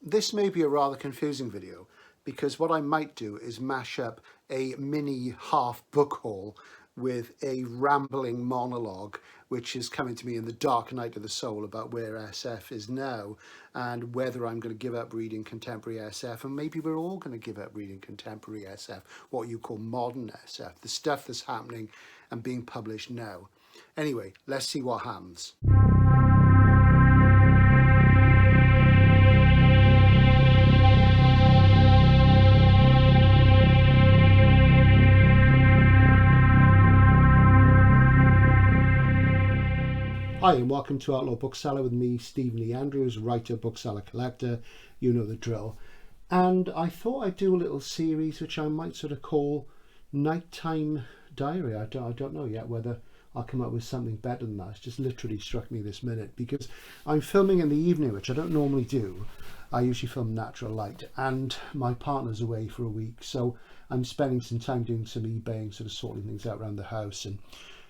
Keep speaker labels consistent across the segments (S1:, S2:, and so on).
S1: This may be a rather confusing video because what I might do is mash up a mini half book haul with a rambling monologue which is coming to me in the dark night of the soul about where SF is now and whether I'm going to give up reading contemporary SF, and maybe we're all going to give up reading contemporary SF, what you call modern SF, the stuff that's happening and being published now. Anyway, let's see what happens. Hi and welcome to Outlaw Bookseller with me, Stephen Lee Andrews, writer, bookseller, collector, you know the drill. And I thought I'd do a little series which I might sort of call Nighttime Diary. I don't know yet whether I'll come up with something better than that. It's just literally struck me this minute because I'm filming in the evening, which I don't normally do. I usually film natural light, and my partner's away for a week, so I'm spending some time doing some eBaying, sort of sorting things out around the house and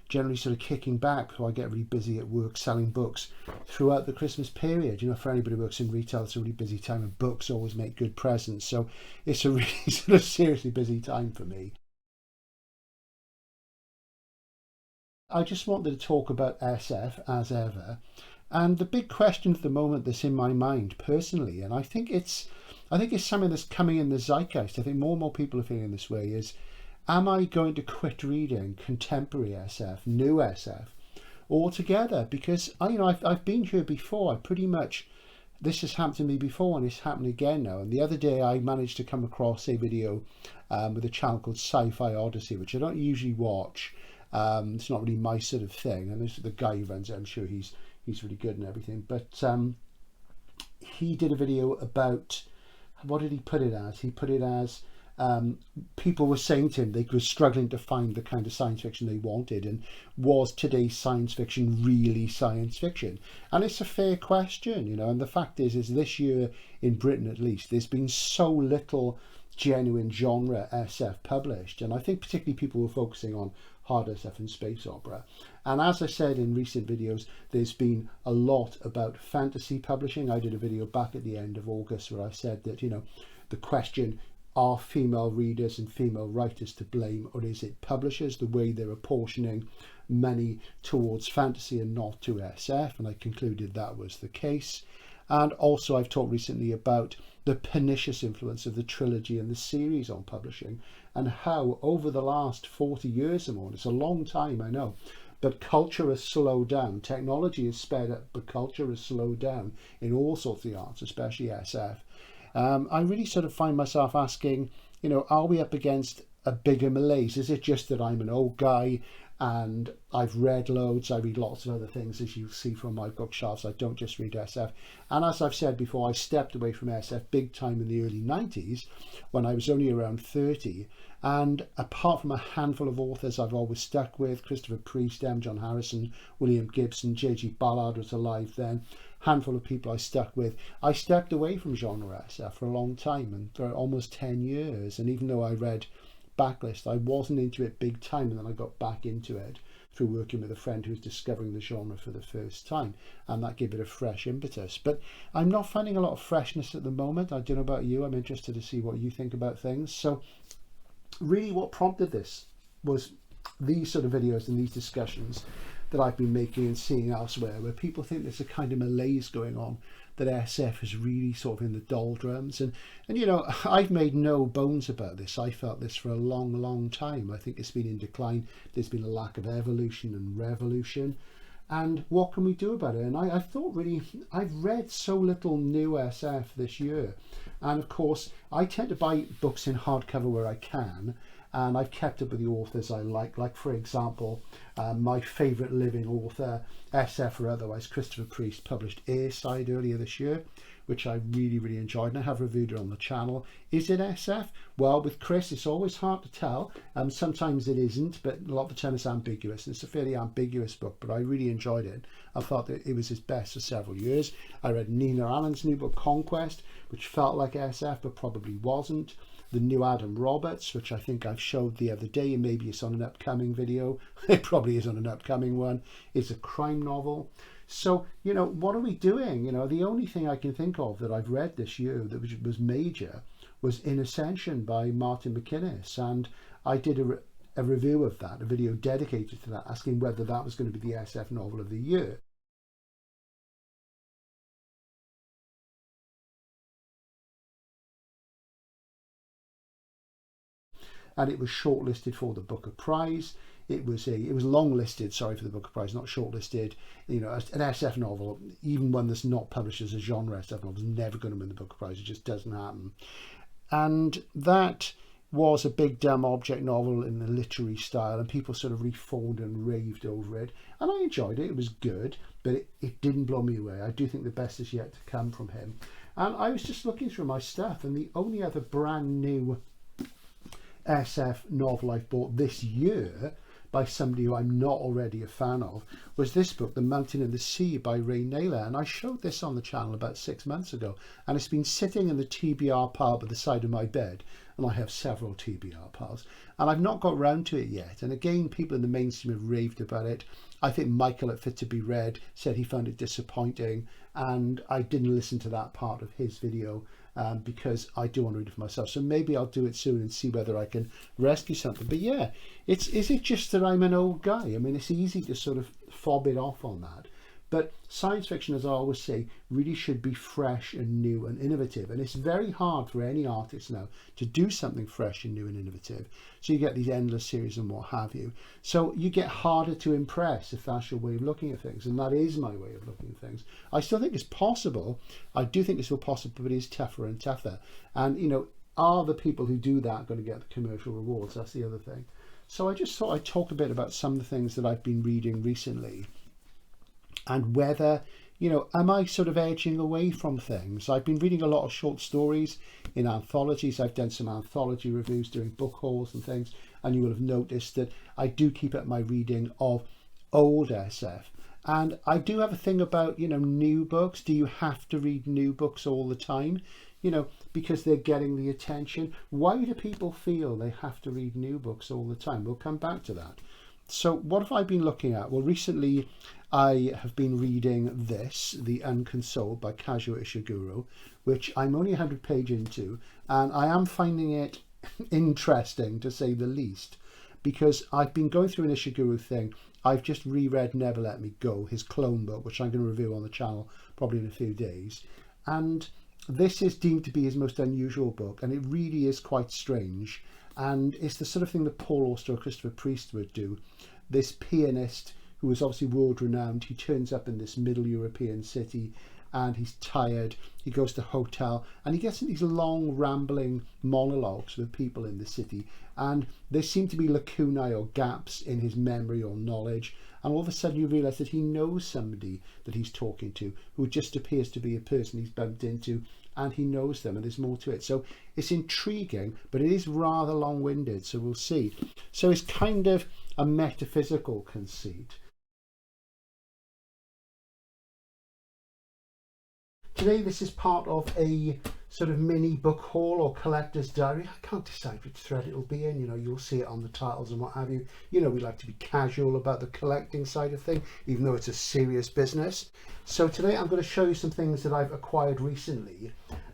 S1: generally sort of kicking back. So I get really busy at work selling books throughout the Christmas period. You know, for anybody who works in retail, it's a really busy time, and books always make good presents. So it's a really sort of seriously busy time for me. I just wanted to talk about SF as ever. And the big question at the moment that's in my mind personally, and I think it's something that's coming in the zeitgeist. I think more and more people are feeling this way, is am I going to quit reading contemporary SF, new SF, altogether? Because I've been here before. This has happened to me before, and it's happening again now. And the other day I managed to come across a video with a channel called Sci-Fi Odyssey, which I don't usually watch. It's not really my sort of thing. And this is the guy who runs it. I'm sure he's really good and everything. But he did a video about, what did he put it as? He put it as people were saying to him they were struggling to find the kind of science fiction they wanted, and was today's science fiction really science fiction? And it's a fair question, you know. And the fact is this year in Britain, at least, there's been so little genuine genre SF published, and I think particularly people were focusing on hard SF and space opera. And as I said in recent videos, there's been a lot about fantasy publishing. I did a video back at the end of August where I said that, you know, the question, are female readers and female writers to blame, or is it publishers, the way they're apportioning money towards fantasy and not to SF? And I concluded that was the case. And also I've talked recently about the pernicious influence of the trilogy and the series on publishing, and how over the last 40 years or more, and it's a long time, I know, but culture has slowed down. Technology has sped up, but culture has slowed down in all sorts of the arts, especially SF. I really sort of find myself asking, you know, are we up against a bigger malaise? Is it just that I'm an old guy and I've read loads? I read lots of other things, as you see from my bookshelves. I don't just read SF. And as I've said before, I stepped away from SF big time in the early 90s when I was only around 30. And apart from a handful of authors I've always stuck with, Christopher Priest, M. John Harrison, William Gibson, J.G. Ballard was alive then, handful of people I stuck with, I stepped away from genre SF for a long time, and for almost 10 years. And even though I read Backlist, I wasn't into it big time, and then I got back into it through working with a friend who was discovering the genre for the first time, and that gave it a fresh impetus. But I'm not finding a lot of freshness at the moment. I don't know about you. I'm interested to see what you think about things. So really what prompted this was these sort of videos and these discussions that I've been making and seeing elsewhere, where people think there's a kind of malaise going on, that SF is really sort of in the doldrums. And you know, I've made no bones about this. I felt this for a long time. I think it's been in decline. There's been a lack of evolution and revolution. And what can we do about it? And I thought, really, I've read so little new SF this year. And of course, I tend to buy books in hardcover where I can. And I've kept up with the authors I like for example, my favourite living author, SF or otherwise, Christopher Priest, published Airside earlier this year, which I really enjoyed, and I have reviewed it on the channel. Is it SF? Well, with Chris, it's always hard to tell. Sometimes it isn't, but a lot of the time it's ambiguous. And it's a fairly ambiguous book, but I really enjoyed it. I thought that it was his best for several years. I read Nina Allen's new book, Conquest, which felt like SF, but probably wasn't. The new Adam Roberts, which I think I've showed the other day, and maybe it's on an upcoming video. It probably is on an upcoming one. It's a crime novel. So, what are we doing? The only thing I can think of that I've read this year that was major was In Ascension by Martin McInnes. And I did a review of that, a video dedicated to that, asking whether that was going to be the SF novel of the year. And it was shortlisted for the Booker Prize. It was long listed, sorry, for the Booker Prize, not shortlisted. An SF novel, even one that's not published as a genre SF novel, is never going to win the Booker Prize. It just doesn't happen. And that was a big dumb object novel in the literary style, and people sort of reformed and raved over it. And I enjoyed it. It was good, but it didn't blow me away. I do think the best is yet to come from him. And I was just looking through my stuff, and the only other brand new SF novel I've bought this year by somebody who I'm not already a fan of was this book, The Mountain and the Sea by Ray Naylor. And I showed this on the channel about 6 months ago, and it's been sitting in the TBR pile by the side of my bed, and I have several TBR piles, and I've not got round to it yet. And again, people in the mainstream have raved about it. I think Michael at Fit to Be Read said he found it disappointing, and I didn't listen to that part of his video because I do want to read it for myself. So maybe I'll do it soon and see whether I can rescue something. But yeah, is it just that I'm an old guy? I mean, it's easy to sort of fob it off on that. But science fiction, as I always say, really should be fresh and new and innovative. And it's very hard for any artist now to do something fresh and new and innovative. So you get these endless series and what have you. So you get harder to impress if that's your way of looking at things. And that is my way of looking at things. I still think it's possible. I do think it's still possible, but it is tougher and tougher. And, are the people who do that going to get the commercial rewards? That's the other thing. So I just thought I'd talk a bit about some of the things that I've been reading recently, and whether, am I sort of edging away from things? I've been reading a lot of short stories in anthologies. I've done some anthology reviews during book hauls and things, and you will have noticed that I do keep up my reading of old SF. And I do have a thing about, new books. Do you have to read new books all the time? Because they're getting the attention. Why do people feel they have to read new books all the time? We'll come back to that. So what have I been looking at? Well, recently I have been reading this, The Unconsoled by Kazuo Ishiguro, which I'm only 100 pages into, and I am finding it interesting, to say the least, because I've been going through an Ishiguro thing. I've just reread Never Let Me Go, his clone book, which I'm going to review on the channel probably in a few days. And this is deemed to be his most unusual book, and it really is quite strange. And it's the sort of thing that Paul Auster or Christopher Priest would do. This pianist, who is obviously world renowned, he turns up in this middle European city and he's tired. He goes to a hotel and he gets in these long rambling monologues with people in the city, and there seem to be lacunae or gaps in his memory or knowledge, and all of a sudden you realise that he knows somebody that he's talking to who just appears to be a person he's bumped into, and he knows them, and there's more to it. So it's intriguing, but it is rather long-winded, so we'll see. So it's kind of a metaphysical conceit. Today this is part of a sort of mini book haul or collector's diary. I can't decide which thread it'll be in. You'll see it on the titles and what have you. We like to be casual about the collecting side of thing, even though it's a serious business. So today I'm going to show you some things that I've acquired recently,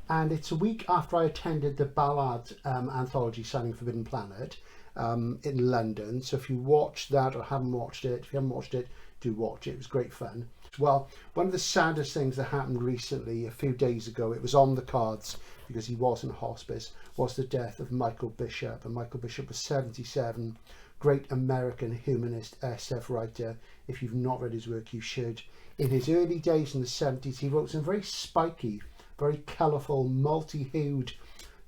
S1: and it's a week after I attended the Ballad anthology signing Forbidden Planet in London. So if you watched that or haven't watched it, if you haven't watched it, do watch it. It was great fun. Well, one of the saddest things that happened recently, a few days ago, it was on the cards because he was in hospice, was the death of Michael Bishop. And Michael Bishop was 77, great American humanist SF writer. If you've not read his work, you should. In his early days in the 70s, he wrote some very spiky, very colourful, multi-hued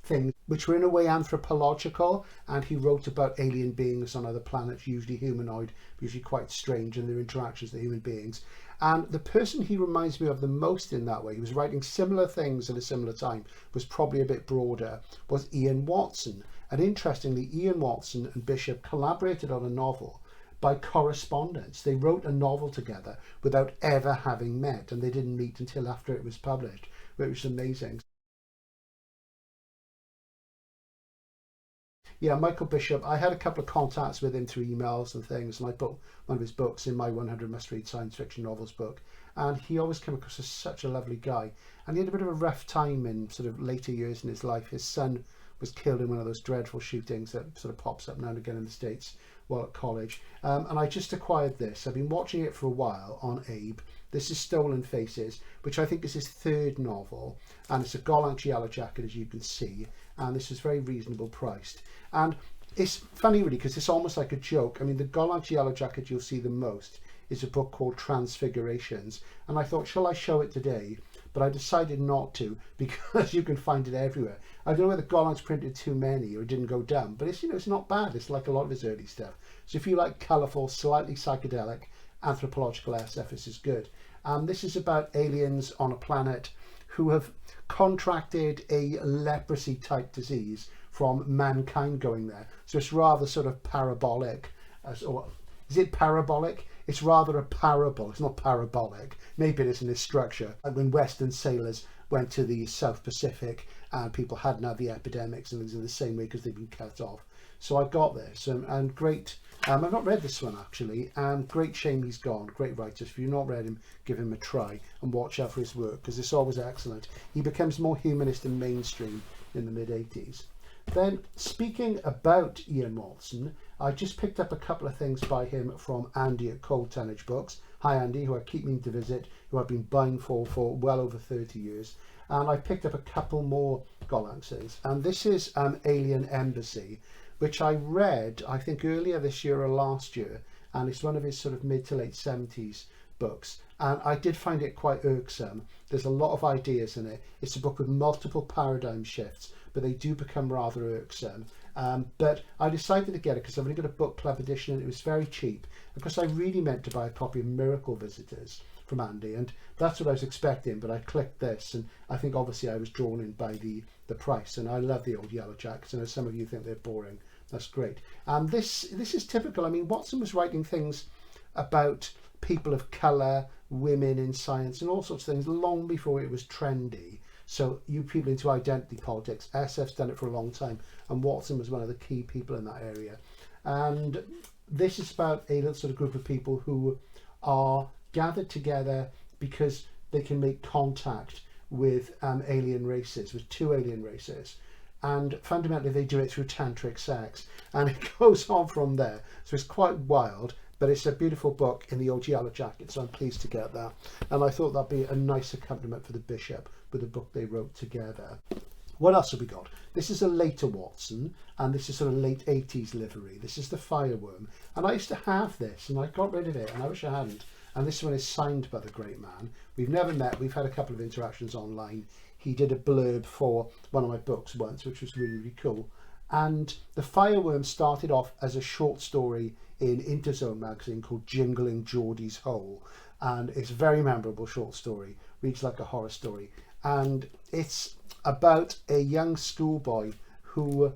S1: things which were in a way anthropological, and he wrote about alien beings on other planets, usually humanoid, usually quite strange in their interactions with human beings. And the person he reminds me of the most in that way, he was writing similar things at a similar time, was probably a bit broader, was Ian Watson. And interestingly, Ian Watson and Bishop collaborated on a novel by correspondence. They wrote a novel together without ever having met, and they didn't meet until after it was published, which was amazing. yeah, Michael Bishop, I had a couple of contacts with him through emails and things, and I put one of his books in my 100 must-read science fiction novels book, and he always came across as such a lovely guy. And he had a bit of a rough time in sort of later years in his life. His son was killed in one of those dreadful shootings that sort of pops up now and again in the States while at college. And I just acquired this. I've been watching it for a while on Abe. This is Stolen Faces, which I think is his third novel, and it's a Gollancz Yellow Jacket, as you can see, and this is very reasonable priced. And it's funny really, because it's almost like a joke. I mean, the Gollancz Yellow Jacket you'll see the most is a book called Transfigurations, and I thought, shall I show it today? But I decided not to, because you can find it everywhere. I don't know whether Gollancz printed too many or didn't go down, but it's, you know, it's not bad. It's like a lot of his early stuff. So if you like colourful, slightly psychedelic, anthropological SF, this is good. This is about aliens on a planet who have contracted a leprosy type disease from mankind going there. So it's rather sort of parabolic. Or is it parabolic? It's rather a parable. It's not parabolic. Maybe it is in its structure. Like when Western sailors went to the South Pacific and people hadn't had the epidemics and things in the same way because they've been cut off. So I got this and great. I've not read this one actually, and great shame he's gone. Great writer. If you've not read him, give him a try and watch out for his work, because it's always excellent. He becomes more humanist and mainstream in the mid-80s. Then, speaking about Ian Watson, I just picked up a couple of things by him from Andy at Cold Tonnage Books. Hi Andy, who I keep meaning to visit, who I've been buying for well over 30 years. And I picked up a couple more Gollantzes. And this is Alien Embassy, which I read, I think, earlier this year or last year. And it's one of his sort of mid to late 70s books. And I did find it quite irksome. There's a lot of ideas in it. It's a book with multiple paradigm shifts, but they do become rather irksome. But I decided to get it because I've only got a book club edition and it was very cheap. Because I really meant to buy a copy of Miracle Visitors from Andy, and that's what I was expecting, but I clicked this, and I think obviously I was drawn in by the price, and I love the old Yellow Jackets, and as some of you think they're boring, that's great. This is typical. I mean, Watson was writing things about people of colour, women in science, and all sorts of things long before it was trendy. So you people into identity politics, SF's done it for a long time, and Watson was one of the key people in that area. And this is about a little sort of group of people who are gathered together because they can make contact with alien races, with two alien races. And fundamentally they do it through tantric sex. And it goes on from there. So it's quite wild, but it's a beautiful book in the old Yellow Jacket, so I'm pleased to get that. And I thought that'd be a nice accompaniment for the Bishop with the book they wrote together. What else have we got? This is a later Watson, and this is sort of late 80s livery. This is the Fireworm. And I used to have this, and I got rid of it, and I wish I hadn't. And this one is signed by the great man. We've never met. We've had a couple of interactions online. He did a blurb for one of my books once, which was really, really cool. And the Fireworm started off as a short story in Interzone magazine called Jingling Geordie's Hole. And it's a very memorable short story. Reads like a horror story. And it's about a young schoolboy who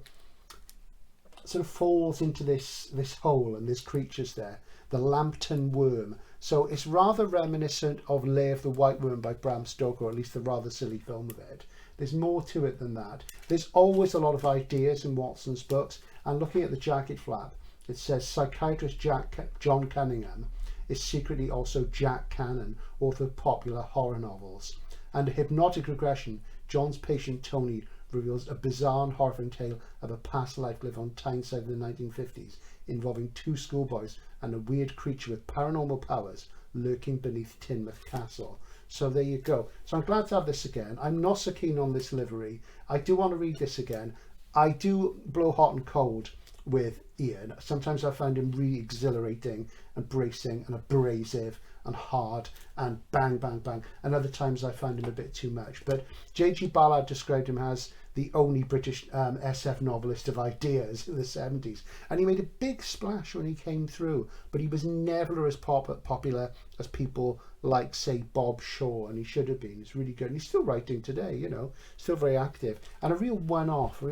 S1: sort of falls into this hole, and there's creatures there. The Lambton Worm. So it's rather reminiscent of Lair of the White Worm by Bram Stoker, or at least the rather silly film of it. There's more to it than that. There's always a lot of ideas in Watson's books, and looking at the jacket flap, it says psychiatrist John Cunningham is secretly also Jack Cannon, author of popular horror novels. And hypnotic regression, John's patient Tony reveals a bizarre and horrifying tale of a past life lived on Tyneside in the 1950s, involving two schoolboys and a weird creature with paranormal powers lurking beneath Teignmouth Castle. So there you go. So I'm glad to have this again. I'm not so keen on this livery. I do want to read this again. I do blow hot and cold with Ian. Sometimes I find him really exhilarating and bracing and abrasive and hard and bang, bang, bang. And other times I find him a bit too much. But J.G. Ballard described him as the only British SF novelist of ideas in the 70s. And he made a big splash when he came through, but he was never as popular as people like, say, Bob Shaw, and he should have been. He's really good. And he's still writing today, you know, still very active. And a real one-off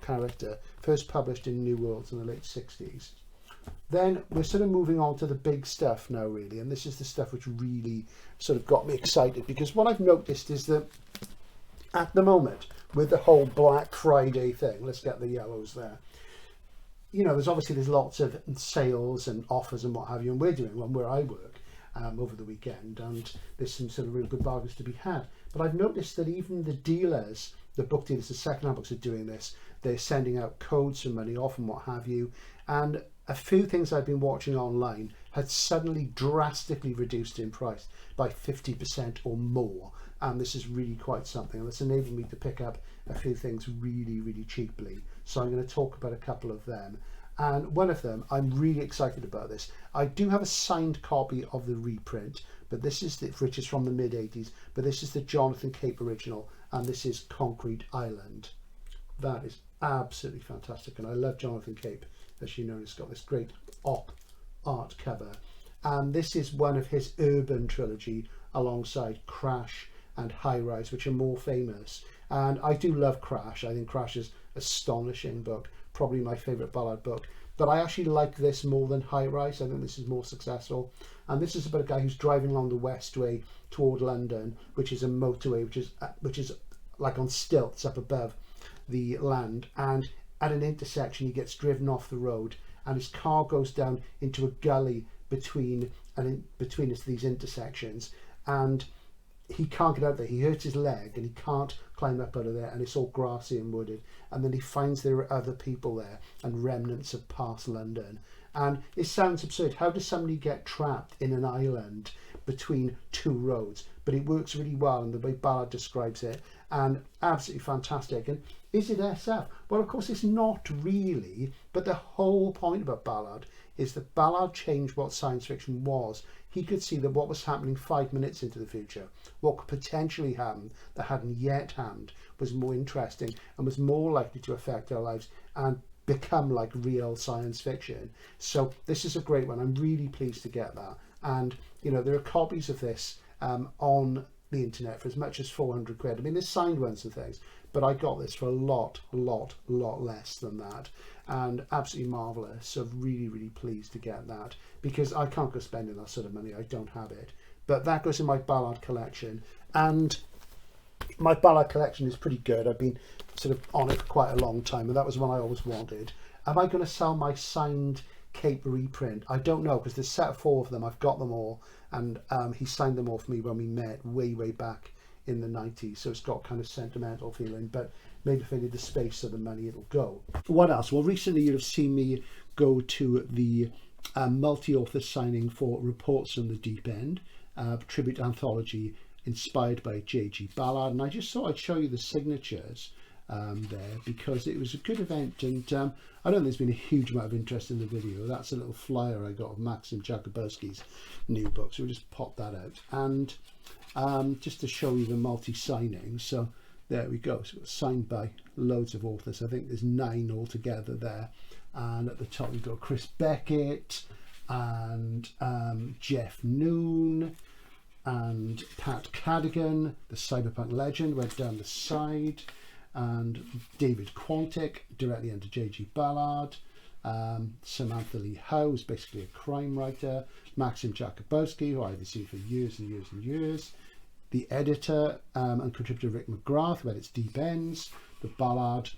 S1: character, first published in New Worlds in the late 60s. Then we're sort of moving on to the big stuff now, really, and this is the stuff which really sort of got me excited, because what I've noticed is that at the moment, with the whole Black Friday thing, let's get the yellows there, you know, there's lots of sales and offers and what have you, and we're doing one where I work over the weekend, and there's some sort of real good bargains to be had. But I've noticed that even the dealers, the book dealers, the second-hand books are doing this. They're sending out codes for money off and what have you. And a few things I've been watching online had suddenly drastically reduced in price by 50% or more. And this is really quite something. And it's enabled me to pick up a few things really, really cheaply. So I'm going to talk about a couple of them. And one of them, I'm really excited about this. I do have a signed copy of the reprint, but this is which is from the mid-80s, but this is the Jonathan Cape original, and this is Concrete Island. That is absolutely fantastic, and I love Jonathan Cape. As you know, it's got this great op art cover, and this is one of his urban trilogy alongside Crash and High Rise, which are more famous. And I do love Crash. I think Crash is an astonishing book, probably my favourite Ballard book, but I actually like this more than High Rise. I think this is more successful, and this is about a guy who's driving along the Westway toward London, which is a motorway which is like on stilts up above the land, and at an intersection he gets driven off the road and his car goes down into a gully between these intersections, and he can't get out there. He hurts his leg and he can't climb up out of there, and it's all grassy and wooded, and then he finds there are other people there and remnants of past London. And it sounds absurd. How does somebody get trapped in an island between two roads? But it works really well in the way Ballard describes it, and absolutely fantastic. And is it SF? Well, of course it's not really, but the whole point about Ballard is that Ballard changed what science fiction was. He could see that what was happening 5 minutes into the future, what could potentially happen that hadn't yet happened, was more interesting and was more likely to affect our lives and become like real science fiction. So this is a great one. I'm really pleased to get that. And you know, there are copies of this on the internet for as much as 400 quid. I mean, there's signed ones and things, but I got this for a lot less than that, and absolutely marvelous. So really, really pleased to get that, because I can't go spending that sort of money. I don't have it, but that goes in my Ballard collection, and my Ballard collection is pretty good. I've been sort of on it for quite a long time, and that was one I always wanted. Am I going to sell my signed Cape reprint? I don't know, because there's a set of 4 of them. I've got them all, and he signed them all for me when we met way back in the 90s, so it's got kind of sentimental feeling, but maybe if I need the space or the money, it'll go. What else? Well, recently you'd have seen me go to the multi-author signing for Reports from the Deep End, tribute anthology inspired by J.G. Ballard, and I just thought I'd show you the signatures there, because it was a good event, and I don't think there's been a huge amount of interest in the video. That's a little flyer I got of Maxim Jakubowski's new book, so we'll just pop that out, and just to show you the multi-signing. So there we go. So it's signed by loads of authors. I think there's 9 altogether there, and at the top we've got Chris Beckett and Jeff Noon and Pat Cadigan, the cyberpunk legend, went down the side, and David Quantick, directly under J.G. Ballard, Samantha Lee Howe, who's basically a crime writer, Maxim Jakubowski, who I've seen for years and years and years, the editor and contributor Rick McGrath, who edits Deep Ends. The Ballard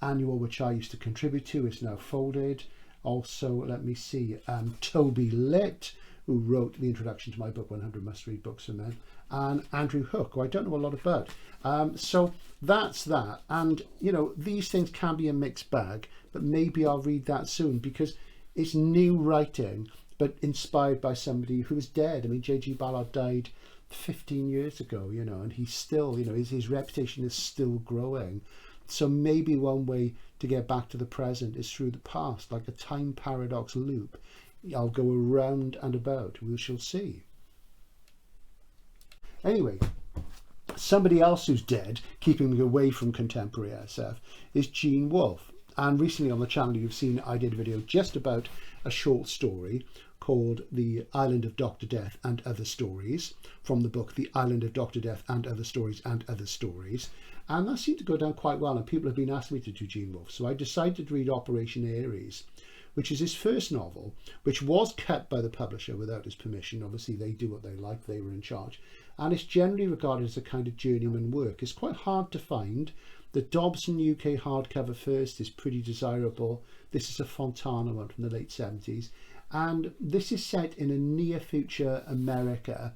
S1: annual, which I used to contribute to, is now folded. Also, let me see, Toby Litt, who wrote the introduction to my book 100 Must-Read Books for Men, and Andrew Hook, who I don't know a lot about. So that's that. And you know, these things can be a mixed bag, but maybe I'll read that soon, because it's new writing but inspired by somebody who is dead. I mean, J.G. Ballard died 15 years ago, you know, and he's still, you know, his reputation is still growing. So maybe one way to get back to the present is through the past, like a time paradox loop. I'll go around and about. We shall see. Anyway, somebody else who's dead, keeping me away from contemporary SF, is Gene Wolfe. And recently on the channel you've seen I did a video just about a short story called The Island of Dr. Death and Other Stories, from the book The Island of Dr. Death and Other Stories and Other Stories. And that seemed to go down quite well, and people have been asking me to do Gene Wolfe. So I decided to read Operation Aries, which is his first novel, which was cut by the publisher without his permission. Obviously, they do what they like, they were in charge. And it's generally regarded as a kind of journeyman work. It's quite hard to find. The Dobson UK hardcover first is pretty desirable. This is a Fontana one from the late 70s. And this is set in a near future America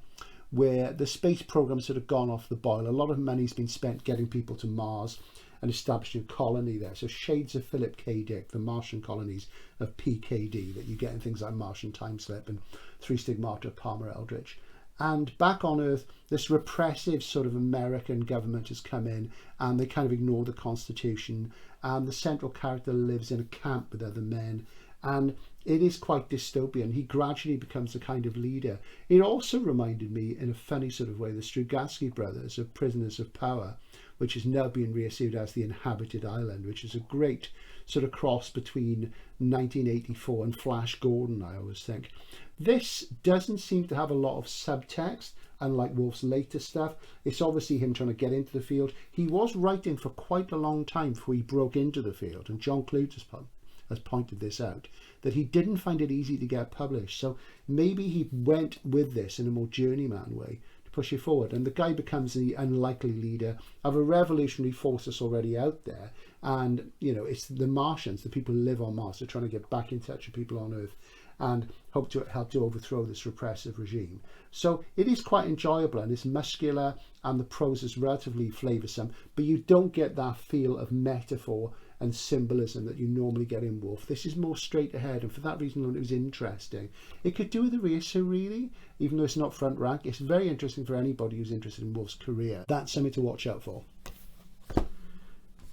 S1: where the space program's sort of gone off the boil. A lot of money's been spent getting people to Mars and establishing a colony there. So shades of Philip K. Dick, the Martian colonies of PKD that you get in things like Martian Time Slip and Three Stigmata of Palmer Eldritch. And back on Earth, this repressive sort of American government has come in and they kind of ignore the Constitution. And the central character lives in a camp with other men. And it is quite dystopian. He gradually becomes a kind of leader. It also reminded me, in a funny sort of way, the Strugatsky brothers of Prisoners of Power, which is now being reissued as The Inhabited Island, which is a great sort of cross between 1984 and Flash Gordon, I always think. This doesn't seem to have a lot of subtext, unlike Wolf's later stuff. It's obviously him trying to get into the field. He was writing for quite a long time before he broke into the field, and John Clute has pointed this out, that he didn't find it easy to get published. So maybe he went with this in a more journeyman way to push it forward. And the guy becomes the unlikely leader of a revolutionary force that's already out there. And, you know, it's the Martians, the people who live on Mars, are trying to get back in touch with people on Earth and hope to help to overthrow this repressive regime. So it is quite enjoyable and it's muscular and the prose is relatively flavoursome, but you don't get that feel of metaphor and symbolism that you normally get in Wolf. This is more straight ahead, and for that reason it was interesting. It could do with a reissue really, even though it's not front rank. It's very interesting for anybody who's interested in Wolf's career. That's something to watch out for.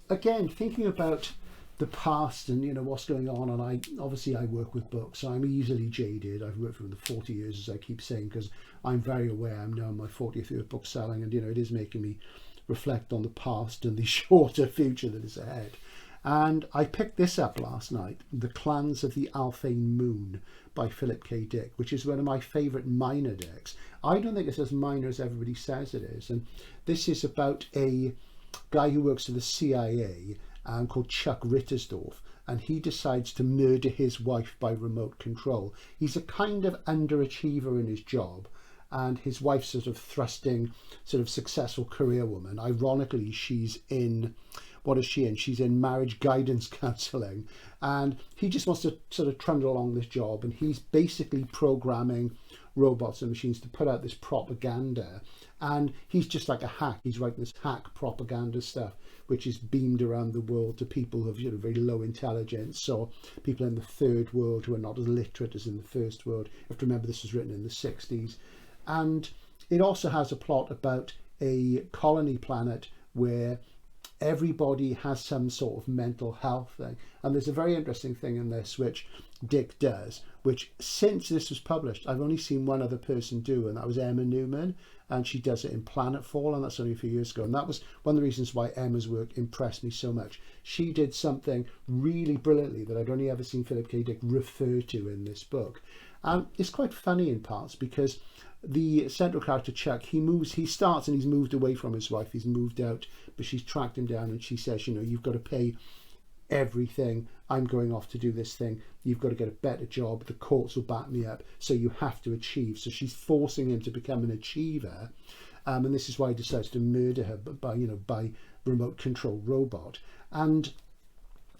S1: Again, thinking about the past and, you know, what's going on, and I work with books, so I'm easily jaded. I've worked for them 40 years, as I keep saying, because I'm very aware I'm now in my 40th year of book selling, and, you know, it is making me reflect on the past and the shorter future that is ahead. And I picked this up last night, The Clans of the Alphane Moon by Philip K. Dick, which is one of my favourite minor decks. I don't think it's as minor as everybody says it is. And this is about a guy who works for the CIA called Chuck Rittersdorf, and he decides to murder his wife by remote control. He's a kind of underachiever in his job, and his wife's sort of thrusting, sort of successful career woman. Ironically, she's in... What is she in? She's in marriage guidance counselling, and he just wants to sort of trundle along this job, and he's basically programming robots and machines to put out this propaganda, and he's just like a hack. He's writing this hack propaganda stuff, which is beamed around the world to people who have, you know, very low intelligence, or people in the third world who are not as literate as in the first world. You have to remember this was written in the 60s. And it also has a plot about a colony planet where everybody has some sort of mental health thing. And there's a very interesting thing in this which Dick does, which since this was published, I've only seen one other person do, and that was Emma Newman, and she does it in Planetfall, and that's only a few years ago. And that was one of the reasons why Emma's work impressed me so much. She did something really brilliantly that I'd only ever seen Philip K. Dick refer to in this book. And it's quite funny in parts because the central character Chuck, he starts and he's moved away from his wife, he's moved out, but she's tracked him down and she says, you know, you've got to pay everything, I'm going off to do this thing, you've got to get a better job, the courts will back me up, so you have to achieve. So she's forcing him to become an achiever, and this is why he decides to murder her by remote control robot. And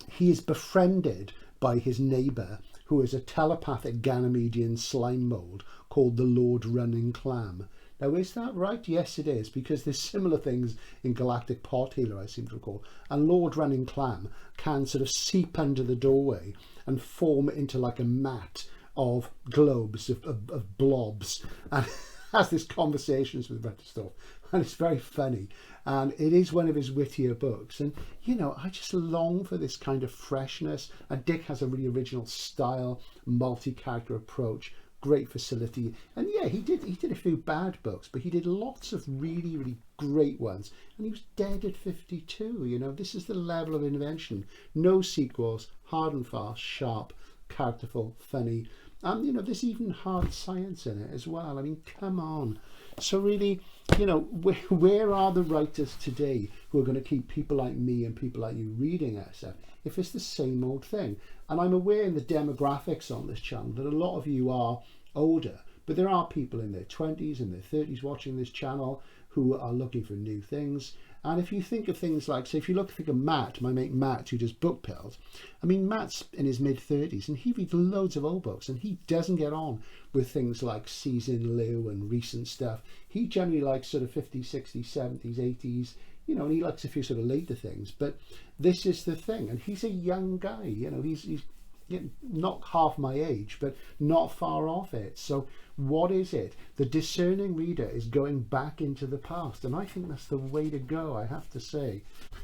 S1: he is befriended by his neighbour, who is a telepathic Ganymedian slime mould called the Lord Running Clam. Now, is that right? Yes, it is, because there's similar things in Galactic Pot Healer, I seem to recall. And Lord Running Clam can sort of seep under the doorway and form into like a mat of globes, of blobs, and has these conversations with Rittersdorf. And it's very funny. And it is one of his wittier books. And, you know, I just long for this kind of freshness. And Dick has a really original style, multi-character approach, great facility. And yeah, he did a few bad books, but he did lots of really, really great ones. And he was dead at 52. You know, this is the level of invention. No sequels, hard and fast, sharp, characterful, funny. And, you know, there's even hard science in it as well. I mean, come on. So really, you know, where are the writers today who are going to keep people like me and people like you reading SF if it's the same old thing? And I'm aware in the demographics on this channel that a lot of you are older, but there are people in their 20s and their 30s watching this channel who are looking for new things. And if you think of things like, say, if you think of Matt, my mate Matt, who does book pills, I mean, Matt's in his mid-30s and he reads loads of old books and he doesn't get on with things like Season Liu and recent stuff. He generally likes sort of 50s, 60s, 70s, 80s, you know, and he likes a few sort of later things. But this is the thing, and he's a young guy, you know, he's not half my age, but not far off it. So what is it? The discerning reader is going back into the past, and I think that's the way to go, I have to say.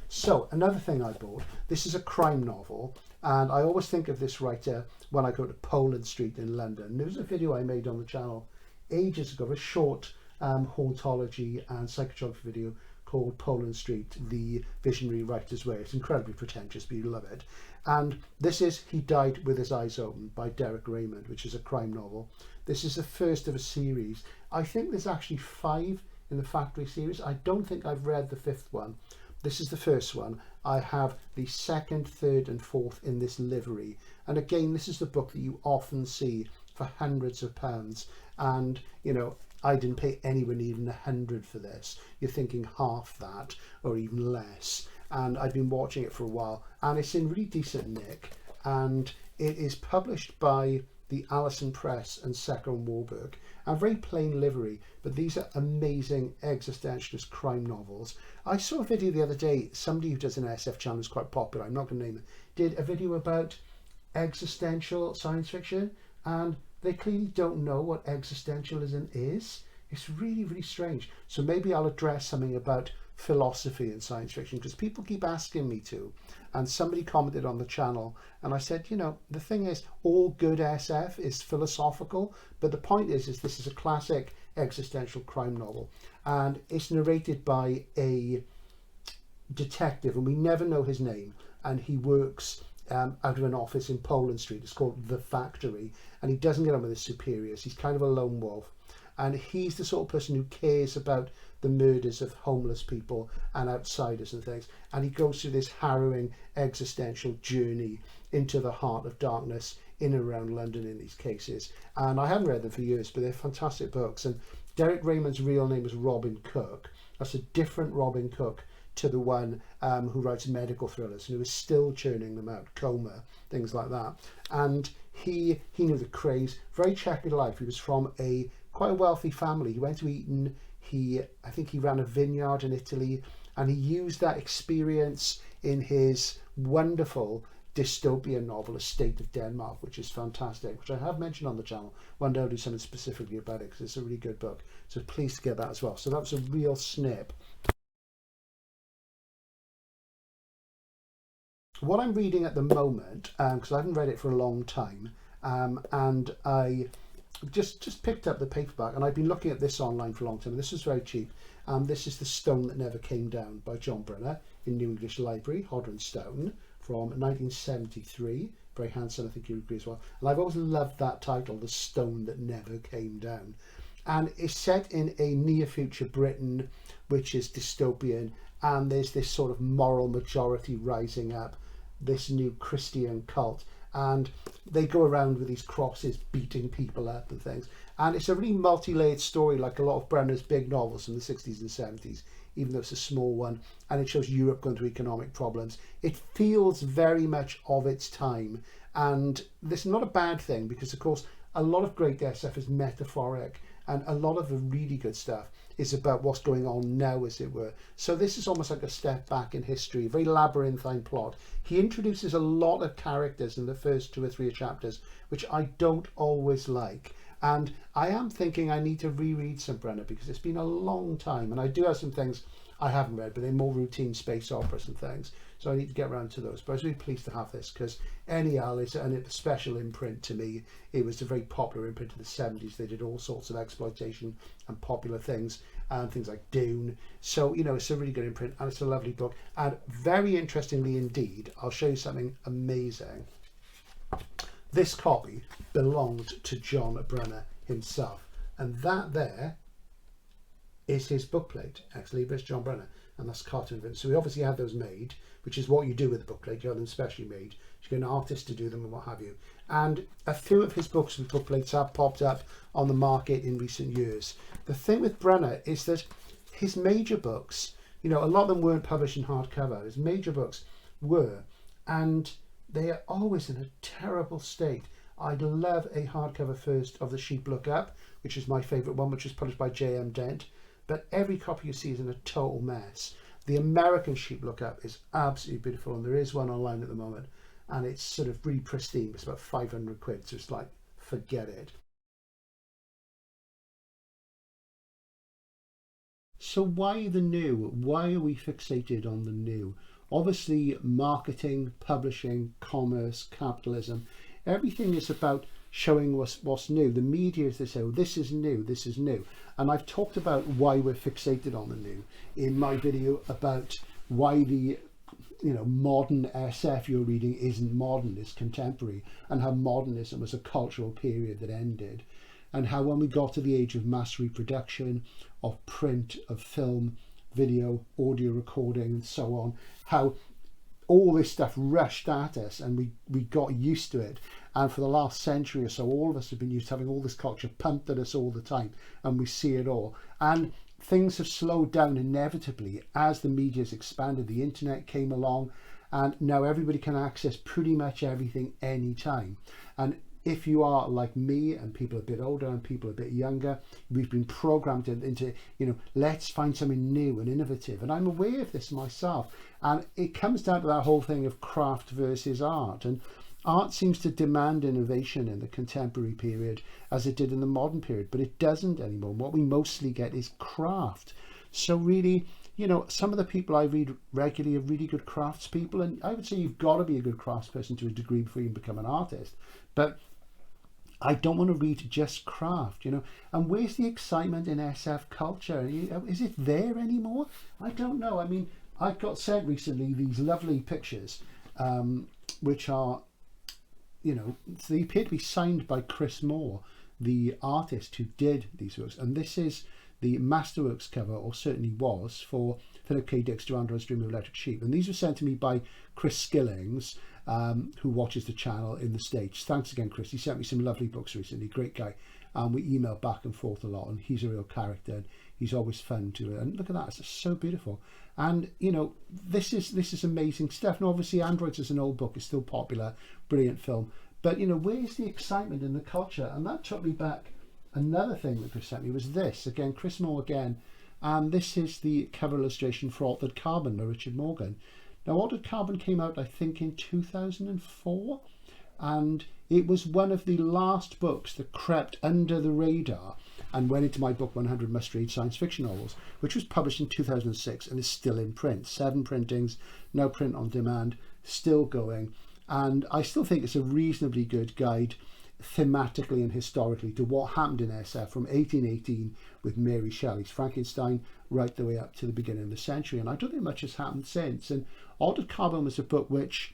S1: So another thing I bought, this is a crime novel, and I always think of this writer when I go to Poland Street in London. There was a video I made on the channel ages ago, a short hauntology and psychotronic video called Poland Street, The Visionary Writer's Way. It's incredibly pretentious, but you love it. And this is He Died With His Eyes Open by Derek Raymond, which is a crime novel. This is the first of a series. I think there's actually 5 in the Factory series. I don't think I've read the 5th one. This is the first one. I have the 2nd, 3rd and 4th in this livery. And again, this is the book that you often see for hundreds of pounds. And, you know, I didn't pay anywhere near even 100 for this. You're thinking half that or even less. And I've been watching it for a while and it's in really decent nick. And it is published by the Allison Press and Secker and Warburg. And very plain livery, but these are amazing existentialist crime novels. I saw a video the other day, somebody who does an SF channel who's quite popular, I'm not going to name it, did a video about existential science fiction, and they clearly don't know what existentialism is. It's really, really strange. So maybe I'll address something about philosophy in science fiction, because people keep asking me to. And somebody commented on the channel and I said, you know, the thing is, all good SF is philosophical, but the point is this is a classic existential crime novel, and it's narrated by a detective, and we never know his name, and he works out of an office in Poland Street. It's called The Factory, and he doesn't get on with his superiors. He's kind of a lone wolf, and he's the sort of person who cares about the murders of homeless people and outsiders and things, and he goes through this harrowing existential journey into the heart of darkness in and around London in these cases. And I haven't read them for years, but they're fantastic books. And Derek Raymond's real name is Robin Cook. That's a different Robin Cook to the one who writes medical thrillers and who is still churning them out, Coma, things like that. And he knew the craze, very checkered life. He was from quite a wealthy family. He went to Eton. I think he ran a vineyard in Italy, and he used that experience in his wonderful dystopian novel, A State of Denmark, which is fantastic, which I have mentioned on the channel. One day I'll do something specifically about it because it's a really good book. So pleased to get that as well. So that was a real snip. What I'm reading at the moment, because I haven't read it for a long time, and I just picked up the paperback, and I've been looking at this online for a long time. This was very cheap. This is The Stone That Never Came Down by John Brenner in New English Library, Hodder and Stone, from 1973. Very handsome, I think you agree as well. And I've always loved that title, The Stone That Never Came Down. And it's set in a near future Britain, which is dystopian, and there's this sort of moral majority rising up, this new Christian cult, and they go around with these crosses beating people up and things. And it's a really multi-layered story, like a lot of Brenner's big novels from the 60s and 70s, even though it's a small one, and it shows Europe going through economic problems. It feels very much of its time, and this is not a bad thing, because of course a lot of great SF is metaphoric, and a lot of the really good stuff is about what's going on now, as it were. So this is almost like a step back in history, a very labyrinthine plot. He introduces a lot of characters in the first 2 or 3 chapters, which I don't always like. And I am thinking I need to reread some Brenner, because it's been a long time, and I do have some things I haven't read, but they're more routine space operas and things, so I need to get around to those. But I was really pleased to have this, because NEL is a special imprint to me. It was a very popular imprint in the 70s. They did all sorts of exploitation and popular things, and things like Dune. So, you know, it's a really good imprint, and it's a lovely book. And very interestingly indeed, I'll show you something amazing. This copy belonged to John Brenner himself, and that there is his bookplate, Ex Libris, John Brenner, and that's cartoon Vince. So we obviously had those made, which is what you do with the bookplate. You have them specially made. You get an artist to do them and what have you. And a few of his books with bookplates have popped up on the market in recent years. The thing with Brenner is that his major books, you know, a lot of them weren't published in hardcover. His major books were, and they are always in a terrible state. I'd love a hardcover first of The Sheep Look Up, which is my favourite one, which was published by J.M. Dent. But every copy you see is in a total mess. The American Sheep Look Up is absolutely beautiful, and there is one online at the moment, and it's sort of really pristine. It's about 500 quid, so it's like, forget it. So why the new? Why are we fixated on the new? Obviously, marketing, publishing, commerce, capitalism, everything is about showing what's new. The media is to say, oh, this is new, this is new. And I've talked about why we're fixated on the new in my video about why the modern SF you're reading isn't modern, it's contemporary, and how modernism was a cultural period that ended, and how when we got to the age of mass reproduction, of print, of film, video, audio recording, and so on, how all this stuff rushed at us and we got used to it. And for the last century or so, all of us have been used to having all this culture pumped at us all the time, and we see it all. And things have slowed down inevitably as the media's expanded. The internet came along, and now everybody can access pretty much everything anytime. And if you are like me and people a bit older and people a bit younger, we've been programmed into, let's find something new and innovative. And I'm aware of this myself. And it comes down to that whole thing of craft versus art. And art seems to demand innovation in the contemporary period as it did in the modern period, but it doesn't anymore. What we mostly get is craft. So really, some of the people I read regularly are really good craftspeople. And I would say you've got to be a good craftsperson to a degree before you can become an artist. But I don't want to read just craft, And where's the excitement in SF culture? Is it there anymore? I don't know. I mean, I got sent recently these lovely pictures, which are, so they appear to be signed by Chris Moore, the artist who did these works. And this is the Masterworks cover, or certainly was, for Philip K. Dick's Durandron's Dream of Electric Sheep. And these were sent to me by Chris Skillings, who watches the channel in the States. Thanks again, Chris. He sent me some lovely books recently. Great guy. And we email back and forth a lot, and he's a real character. And he's always fun to it. And look at that, it's so beautiful. And this is amazing stuff. And obviously, Androids is an old book, it's still popular, brilliant film. But where's the excitement in the culture? And that took me back. Another thing that Chris sent me was this again, Chris Moore again, and this is the cover illustration for Altered Carbon by Richard Morgan. Now, Altered Carbon came out, I think, in 2004, and it was one of the last books that crept under the radar and went into my book 100 Must-Read Science Fiction Novels, which was published in 2006 and is still in print. 7 printings, no print on demand, still going. And I still think it's a reasonably good guide thematically and historically to what happened in SF from 1818 with Mary Shelley's Frankenstein right the way up to the beginning of the century. And I don't think much has happened since. And Altered Carbon was a book which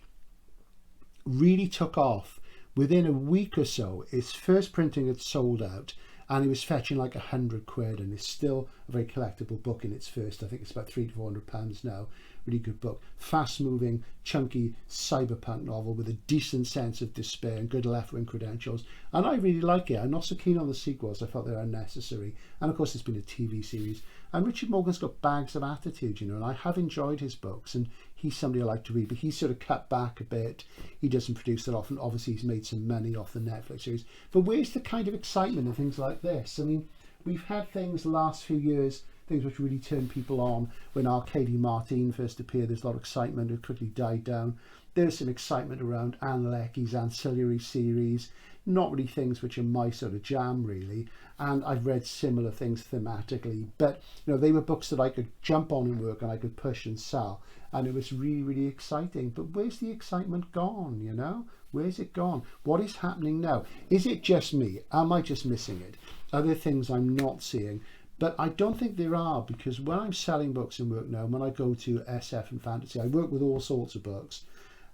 S1: really took off. Within a week or so, its first printing had sold out, and it was fetching like 100 quid, and it's still a very collectible book in its first. I think it's about £300 to £400 now. Really good book, fast moving, chunky cyberpunk novel with a decent sense of despair and good left-wing credentials, and I really like it. I'm not so keen on the sequels, I felt they're unnecessary, and of course it's been a TV series. And Richard Morgan's got bags of attitude, and I have enjoyed his books, and he's somebody I like to read, but he's sort of cut back a bit. He doesn't produce that often. Obviously he's made some money off the Netflix series, but where's the kind of excitement in things like this? I mean, we've had things the last few years, things which really turned people on. When Arcady Martin first appeared, there's a lot of excitement. It quickly died down. There's some excitement around Anne Leckie's ancillary series, not really things which are my sort of jam really. And I've read similar things thematically, but they were books that I could jump on and work, and I could push and sell, and it was really, really exciting. But where's the excitement gone? Where's it gone? What is happening now? Is it just me? Am I just missing it? Are there things I'm not seeing? But I don't think there are, because when I'm selling books and work now, when I go to SF and fantasy, I work with all sorts of books,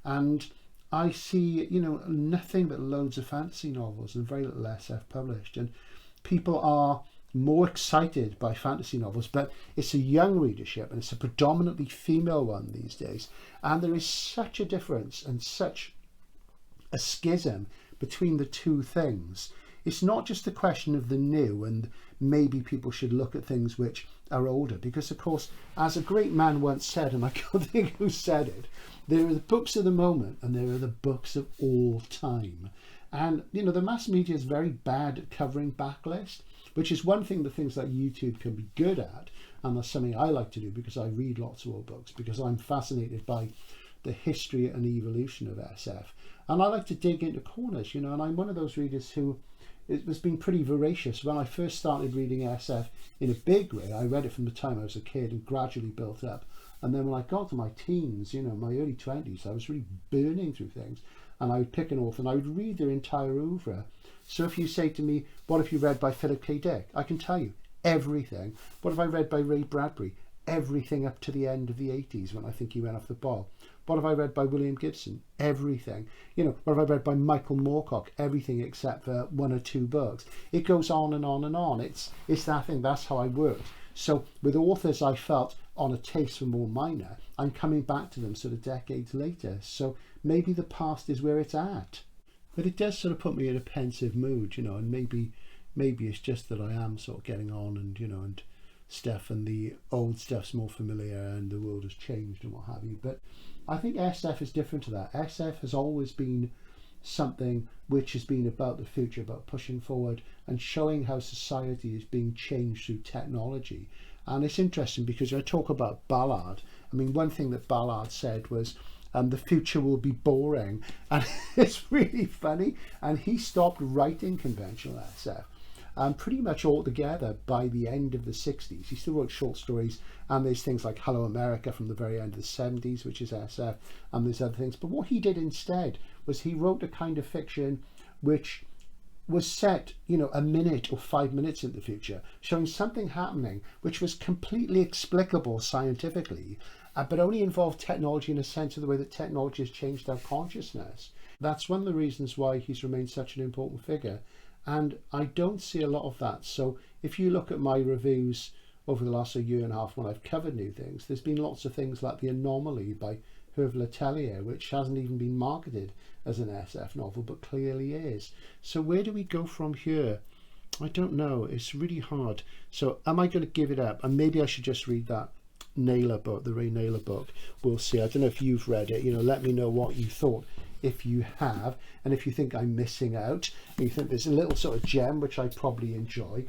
S1: and I see, nothing but loads of fantasy novels and very little SF published. And people are more excited by fantasy novels, but it's a young readership and it's a predominantly female one these days. And there is such a difference and such a schism between the two things. It's not just a question of the new, and maybe people should look at things which are older, because of course, as a great man once said, and I can't think who said it, there are the books of the moment and there are the books of all time. And the mass media is very bad at covering backlist, which is one thing the things like YouTube can be good at, and that's something I like to do because I read lots of old books, because I'm fascinated by the history and evolution of SF. And I like to dig into corners, and I'm one of those readers who has been pretty voracious. When I first started reading SF in a big way, I read it from the time I was a kid and gradually built up. And then when I got to my teens, my early 20s, I was really burning through things. And I would pick an author and I would read their entire oeuvre. So if you say to me, what have you read by Philip K. Dick? I can tell you everything. What have I read by Ray Bradbury? Everything up to the end of the 80s when I think he went off the ball. What have I read by William Gibson? Everything. What have I read by Michael Moorcock? Everything except for one or two books. It goes on and on and on. It's that thing. That's how I worked. So with authors I felt on a taste for more minor, I'm coming back to them sort of decades later. So maybe the past is where it's at. But it does sort of put me in a pensive mood, and maybe it's just that I am sort of getting on and, and stuff, and the old stuff's more familiar and the world has changed and what have you. But I think SF is different to that. SF has always been something which has been about the future, about pushing forward and showing how society is being changed through technology. And it's interesting because I talk about Ballard. I mean, one thing that Ballard said was, the future will be boring. And it's really funny. And he stopped writing conventional SF. Pretty much altogether by the end of the 60s. He still wrote short stories, and there's things like Hello America from the very end of the 70s, which is SF, and there's other things. But what he did instead was he wrote a kind of fiction which was set, a minute or 5 minutes in the future, showing something happening which was completely explicable scientifically, but only involved technology in a sense of the way that technology has changed our consciousness. That's one of the reasons why he's remained such an important figure. And I don't see a lot of that. So if you look at my reviews over the last year and a half when I've covered new things, there's been lots of things like The Anomaly by Hervé Letellier, which hasn't even been marketed as an SF novel, but clearly is. So where do we go from here? I don't know. It's really hard. So am I going to give it up? And maybe I should just read that Naylor book, the Ray Naylor book. We'll see. I don't know if you've read it. Let me know what you thought if you have, and if you think I'm missing out, and you think there's a little sort of gem which I probably enjoy,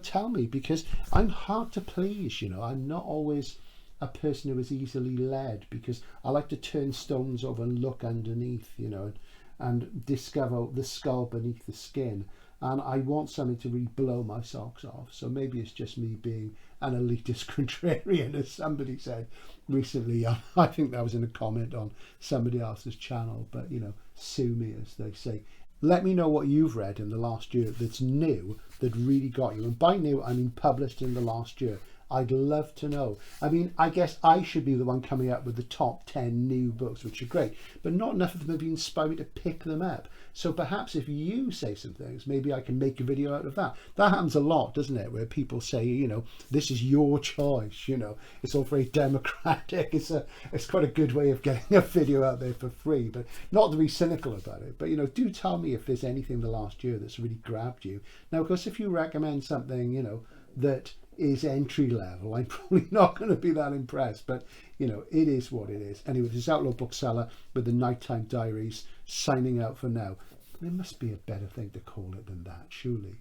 S1: tell me, because I'm hard to please. I'm not always a person who is easily led, because I like to turn stones over and look underneath, and discover the skull beneath the skin. And I want something to really blow my socks off. So maybe it's just me being an elitist contrarian, as somebody said recently. I think that was in a comment on somebody else's channel, but sue me, as they say. Let me know what you've read in the last year that's new, that really got you. And by new, I mean published in the last year. I'd love to know. I mean, I guess I should be the one coming up with the top 10 new books, which are great, but not enough of them have inspired me to pick them up. So perhaps if you say some things, maybe I can make a video out of that. That happens a lot, doesn't it? Where people say, this is your choice, it's all very democratic. It's quite a good way of getting a video out there for free, but not to be cynical about it. But, do tell me if there's anything the last year that's really grabbed you. Now, of course, if you recommend something, that is entry level, I'm probably not going to be that impressed, but it is what it is. Anyway, this is Outlaw Bookseller with the Nighttime Diaries, signing out for now. There must be a better thing to call it than that, surely.